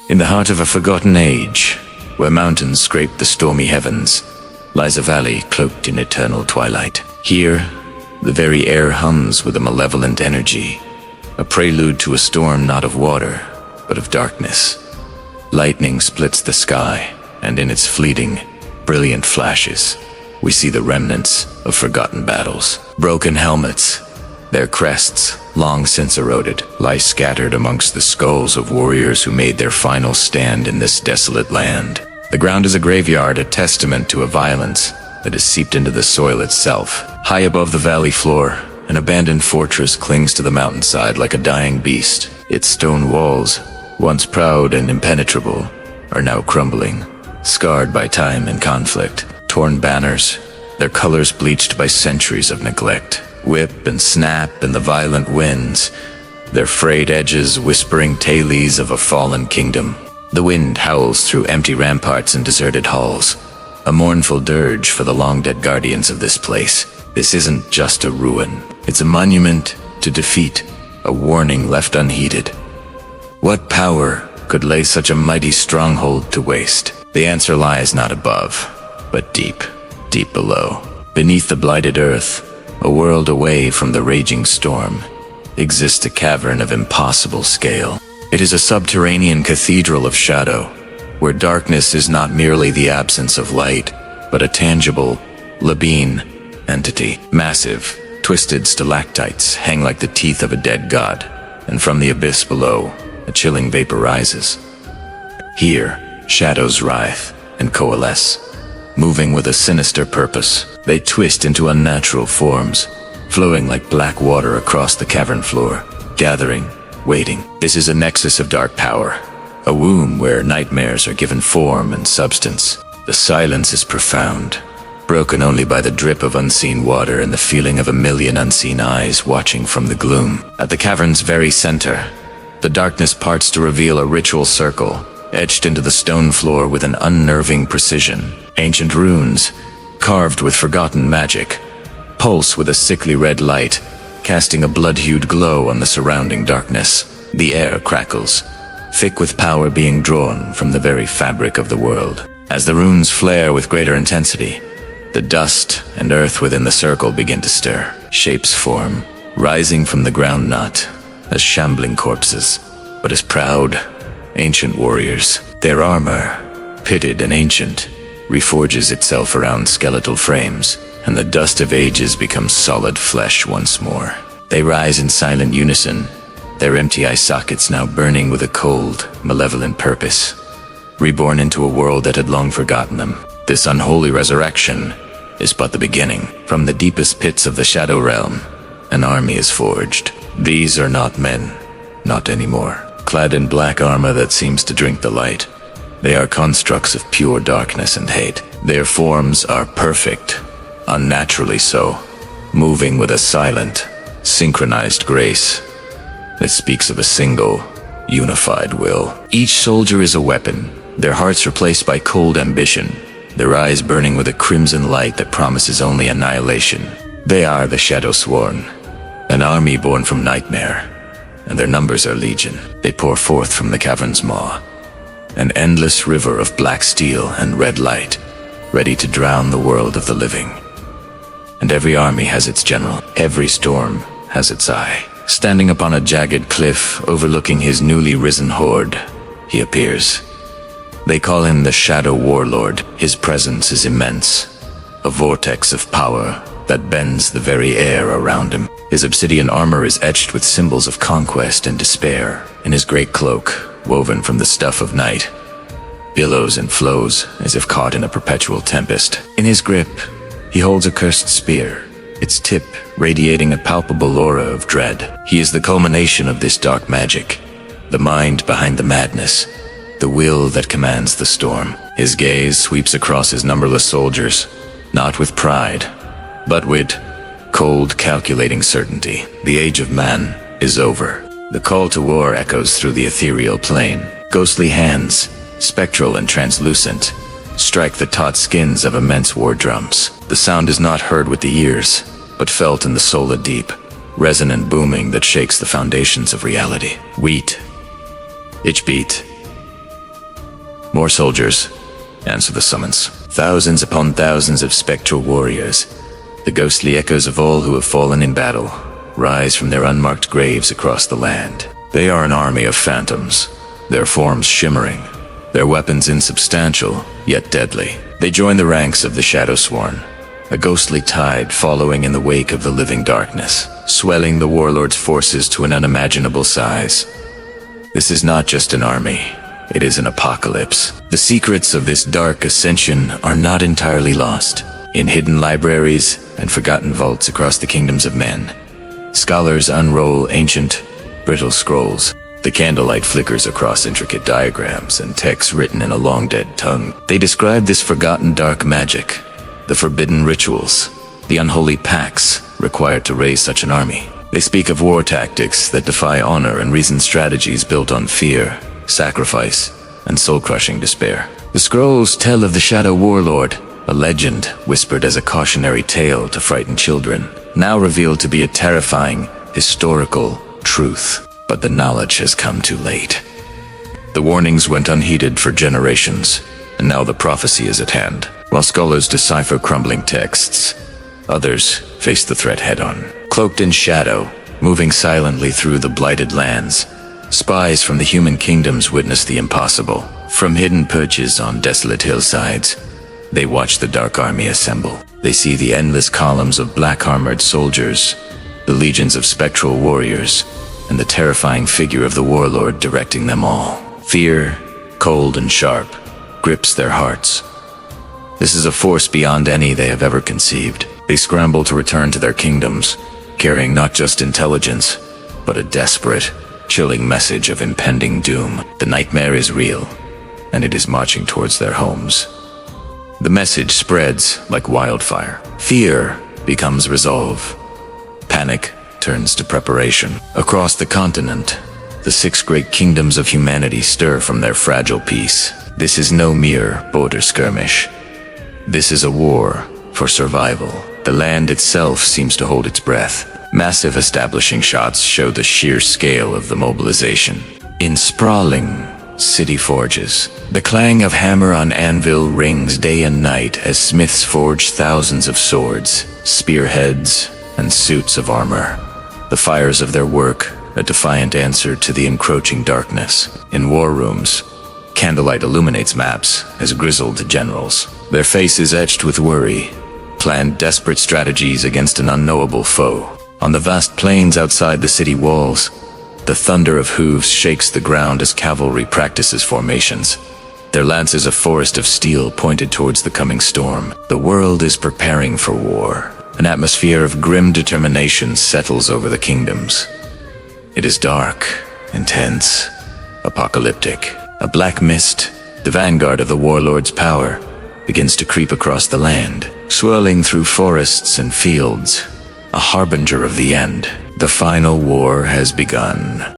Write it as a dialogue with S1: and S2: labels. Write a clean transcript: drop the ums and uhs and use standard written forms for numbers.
S1: In the heart of a forgotten age, where mountains scrape the stormy heavens, lies a valley cloaked in eternal twilight. Here, the very air hums with a malevolent energy, a prelude to a storm not of water, but of darkness. Lightning splits the sky, and in its fleeting, brilliant flashes, we see the remnants of forgotten battles. Broken helmets, their crests, long since eroded, lie scattered amongst the skulls of warriors who made their final stand in this desolate land. The ground is a graveyard, a testament to a violence that has seeped into the soil itself. High above the valley floor, an abandoned fortress clings to the mountainside like a dying beast. Its stone walls, once proud and impenetrable, are now crumbling, scarred by time and conflict. Torn banners, their colors bleached by centuries of neglect. Whip and snap in the violent winds, their frayed edges whispering tales of a fallen kingdom. The wind howls through empty ramparts and deserted halls, a mournful dirge for the long-dead guardians of this place. This isn't just a ruin, it's a monument to defeat, a warning left unheeded. What power could lay such a mighty stronghold to waste? The answer lies not above, but deep, deep below. Beneath the blighted earth, a world away from the raging storm, exists a cavern of impossible scale. It is a subterranean cathedral of shadow, where darkness is not merely the absence of light, but a tangible, Labine entity. Massive, twisted stalactites hang like the teeth of a dead god, and from the abyss below, a chilling vapor rises. Here, shadows writhe and coalesce, moving with a sinister purpose. They twist into unnatural forms, flowing like black water across the cavern floor, gathering, waiting. This is a nexus of dark power, a womb where nightmares are given form and substance. The silence is profound, broken only by the drip of unseen water and the feeling of a million unseen eyes watching from the gloom. At the cavern's very center, the darkness parts to reveal a ritual circle, etched into the stone floor with an unnerving precision. Ancient runes, carved with forgotten magic, pulse with a sickly red light, casting a blood-hued glow on the surrounding darkness. The air crackles, thick with power being drawn from the very fabric of the world. As the runes flare with greater intensity, the dust and earth within the circle begin to stir. Shapes form, rising from the ground not as shambling corpses, but as proud, ancient warriors. Their armor, pitted and ancient, reforges itself around skeletal frames, and the dust of ages becomes solid flesh once more. They rise in silent unison, their empty eye sockets now burning with a cold, malevolent purpose, reborn into a world that had long forgotten them. This unholy resurrection is but the beginning. From the deepest pits of the Shadow Realm, an army is forged. These are not men, not anymore, clad in black armor that seems to drink the light. They are constructs of pure darkness and hate. Their forms are perfect, unnaturally so, moving with a silent, synchronized grace that speaks of a single, unified will. Each soldier is a weapon, their hearts replaced by cold ambition, their eyes burning with a crimson light that promises only annihilation. They are the Shadow Sworn, an army born from nightmare, and their numbers are legion. They pour forth from the cavern's maw, an endless river of black steel and red light, ready to drown the world of the living. And every army has its general, every storm has its eye. Standing upon a jagged cliff overlooking his newly risen horde, he appears. They call him the Shadow Warlord. His presence is immense, a vortex of power that bends the very air around him. His obsidian armor is etched with symbols of conquest and despair, and his great cloak, woven from the stuff of night, billows and flows as if caught in a perpetual tempest. In his grip, he holds a cursed spear, its tip radiating a palpable aura of dread. He is the culmination of this dark magic, the mind behind the madness, the will that commands the storm. His gaze sweeps across his numberless soldiers, not with pride, but with cold, calculating certainty. The age of man is over. The call to war echoes through the ethereal plane. Ghostly hands, spectral and translucent, strike the taut skins of immense war drums. The sound is not heard with the ears, but felt in the soul deep, resonant booming that shakes the foundations of reality. Wheat, each beat, More soldiers answer the summons. Thousands upon thousands of spectral warriors, the ghostly echoes of all who have fallen in battle, rise from their unmarked graves across the land. They are an army of phantoms, their forms shimmering, their weapons insubstantial, yet deadly. They join the ranks of the Shadow-sworn, a ghostly tide following in the wake of the living darkness, swelling the warlord's forces to an unimaginable size. This is not just an army, it is an apocalypse. The secrets of this dark ascension are not entirely lost. In hidden libraries and forgotten vaults across the kingdoms of men, scholars unroll ancient, brittle scrolls. The candlelight flickers across intricate diagrams and texts written in a long-dead tongue. They describe this forgotten dark magic, the forbidden rituals, the unholy pacts required to raise such an army. They speak of war tactics that defy honor and reasoned strategies built on fear, sacrifice, and soul-crushing despair. The scrolls tell of the Shadow Warlord, a legend whispered as a cautionary tale to frighten children, now revealed to be a terrifying, historical truth. But the knowledge has come too late. The warnings went unheeded for generations, and now the prophecy is at hand. While scholars decipher crumbling texts, others face the threat head-on. Cloaked in shadow, moving silently through the blighted lands, spies from the human kingdoms witness the impossible. From hidden perches on desolate hillsides, they watch the dark army assemble. They see the endless columns of black-armored soldiers, the legions of spectral warriors, and the terrifying figure of the warlord directing them all. Fear, cold and sharp, grips their hearts. This is a force beyond any they have ever conceived. They scramble to return to their kingdoms, carrying not just intelligence, but a desperate, chilling message of impending doom. The nightmare is real, and it is marching towards their homes. The message spreads like wildfire. Fear becomes resolve. Panic turns to preparation. Across the continent, the 6 great kingdoms of humanity stir from their fragile peace. This is no mere border skirmish. This is a war for survival. The land itself seems to hold its breath. Massive establishing shots show the sheer scale of the mobilization. In sprawling city forges, the clang of hammer on anvil rings day and night as smiths forge thousands of swords, spearheads, and suits of armor. The fires of their work, a defiant answer to the encroaching darkness. In war rooms, candlelight illuminates maps as grizzled generals, their faces etched with worry, plan desperate strategies against an unknowable foe. On the vast plains outside the city walls, the thunder of hooves shakes the ground as cavalry practices formations, their lances a forest of steel pointed towards the coming storm. The world is preparing for war. An atmosphere of grim determination settles over the kingdoms. It is dark, intense, apocalyptic. A black mist, the vanguard of the warlord's power, begins to creep across the land, swirling through forests and fields, a harbinger of the end. The final war has begun.